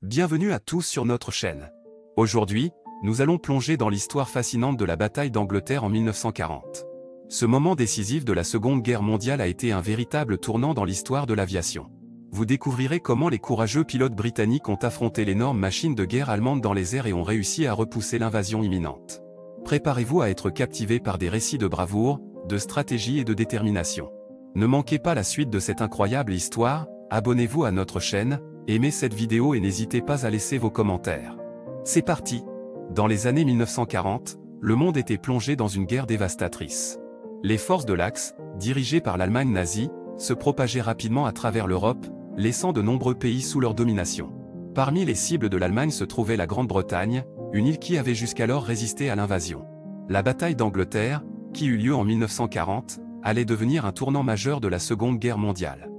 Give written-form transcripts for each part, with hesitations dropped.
Bienvenue à tous sur notre chaîne. Aujourd'hui, nous allons plonger dans l'histoire fascinante de la bataille d'Angleterre en 1940. Ce moment décisif de la Seconde Guerre mondiale a été un véritable tournant dans l'histoire de l'aviation. Vous découvrirez comment les courageux pilotes britanniques ont affronté l'énorme machine de guerre allemande dans les airs et ont réussi à repousser l'invasion imminente. Préparez-vous à être captivé par des récits de bravoure, de stratégie et de détermination. Ne manquez pas la suite de cette incroyable histoire, abonnez-vous à notre chaîne, aimez cette vidéo et n'hésitez pas à laisser vos commentaires. C'est parti! Dans les années 1940, le monde était plongé dans une guerre dévastatrice. Les forces de l'Axe, dirigées par l'Allemagne nazie, se propageaient rapidement à travers l'Europe, laissant de nombreux pays sous leur domination. Parmi les cibles de l'Allemagne se trouvait la Grande-Bretagne, une île qui avait jusqu'alors résisté à l'invasion. La bataille d'Angleterre, qui eut lieu en 1940, allait devenir un tournant majeur de la Seconde Guerre mondiale.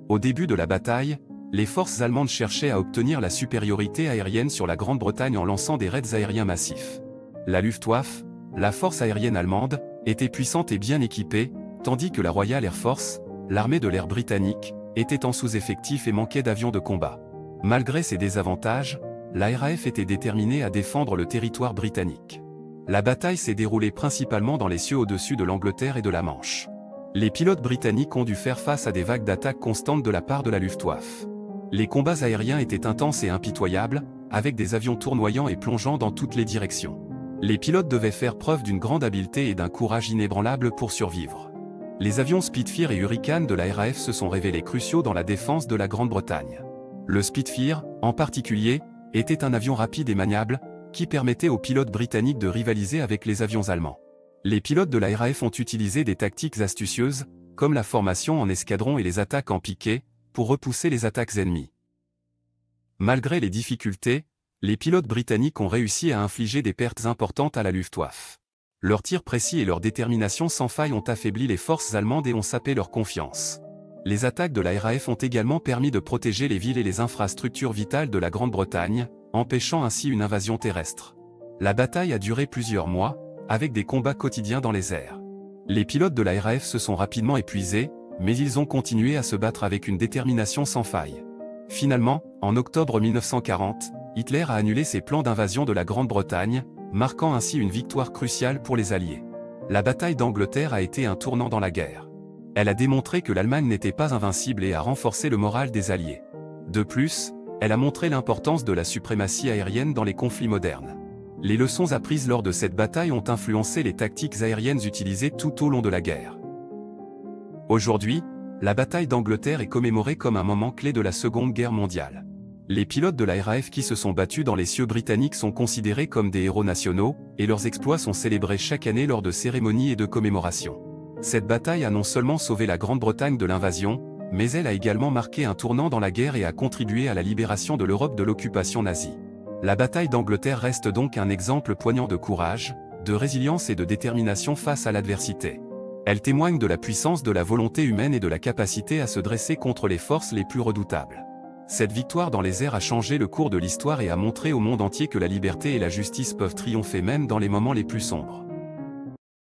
Au début de la bataille, les forces allemandes cherchaient à obtenir la supériorité aérienne sur la Grande-Bretagne en lançant des raids aériens massifs. La Luftwaffe, la force aérienne allemande, était puissante et bien équipée, tandis que la Royal Air Force, l'armée de l'air britannique, était en sous-effectif et manquait d'avions de combat. Malgré ces désavantages, la RAF était déterminée à défendre le territoire britannique. La bataille s'est déroulée principalement dans les cieux au-dessus de l'Angleterre et de la Manche. Les pilotes britanniques ont dû faire face à des vagues d'attaques constantes de la part de la Luftwaffe. Les combats aériens étaient intenses et impitoyables, avec des avions tournoyant et plongeant dans toutes les directions. Les pilotes devaient faire preuve d'une grande habileté et d'un courage inébranlable pour survivre. Les avions Spitfire et Hurricane de la RAF se sont révélés cruciaux dans la défense de la Grande-Bretagne. Le Spitfire, en particulier, était un avion rapide et maniable, qui permettait aux pilotes britanniques de rivaliser avec les avions allemands. Les pilotes de la RAF ont utilisé des tactiques astucieuses, comme la formation en escadron et les attaques en piqué, pour repousser les attaques ennemies. Malgré les difficultés, les pilotes britanniques ont réussi à infliger des pertes importantes à la Luftwaffe. Leurs tirs précis et leur détermination sans faille ont affaibli les forces allemandes et ont sapé leur confiance. Les attaques de la RAF ont également permis de protéger les villes et les infrastructures vitales de la Grande-Bretagne, empêchant ainsi une invasion terrestre. La bataille a duré plusieurs mois, avec des combats quotidiens dans les airs. Les pilotes de la RAF se sont rapidement épuisés, mais ils ont continué à se battre avec une détermination sans faille. Finalement, en octobre 1940, Hitler a annulé ses plans d'invasion de la Grande-Bretagne, marquant ainsi une victoire cruciale pour les Alliés. La bataille d'Angleterre a été un tournant dans la guerre. Elle a démontré que l'Allemagne n'était pas invincible et a renforcé le moral des Alliés. De plus, elle a montré l'importance de la suprématie aérienne dans les conflits modernes. Les leçons apprises lors de cette bataille ont influencé les tactiques aériennes utilisées tout au long de la guerre. Aujourd'hui, la bataille d'Angleterre est commémorée comme un moment clé de la Seconde Guerre mondiale. Les pilotes de la RAF qui se sont battus dans les cieux britanniques sont considérés comme des héros nationaux, et leurs exploits sont célébrés chaque année lors de cérémonies et de commémorations. Cette bataille a non seulement sauvé la Grande-Bretagne de l'invasion, mais elle a également marqué un tournant dans la guerre et a contribué à la libération de l'Europe de l'occupation nazie. La bataille d'Angleterre reste donc un exemple poignant de courage, de résilience et de détermination face à l'adversité. Elle témoigne de la puissance de la volonté humaine et de la capacité à se dresser contre les forces les plus redoutables. Cette victoire dans les airs a changé le cours de l'histoire et a montré au monde entier que la liberté et la justice peuvent triompher même dans les moments les plus sombres.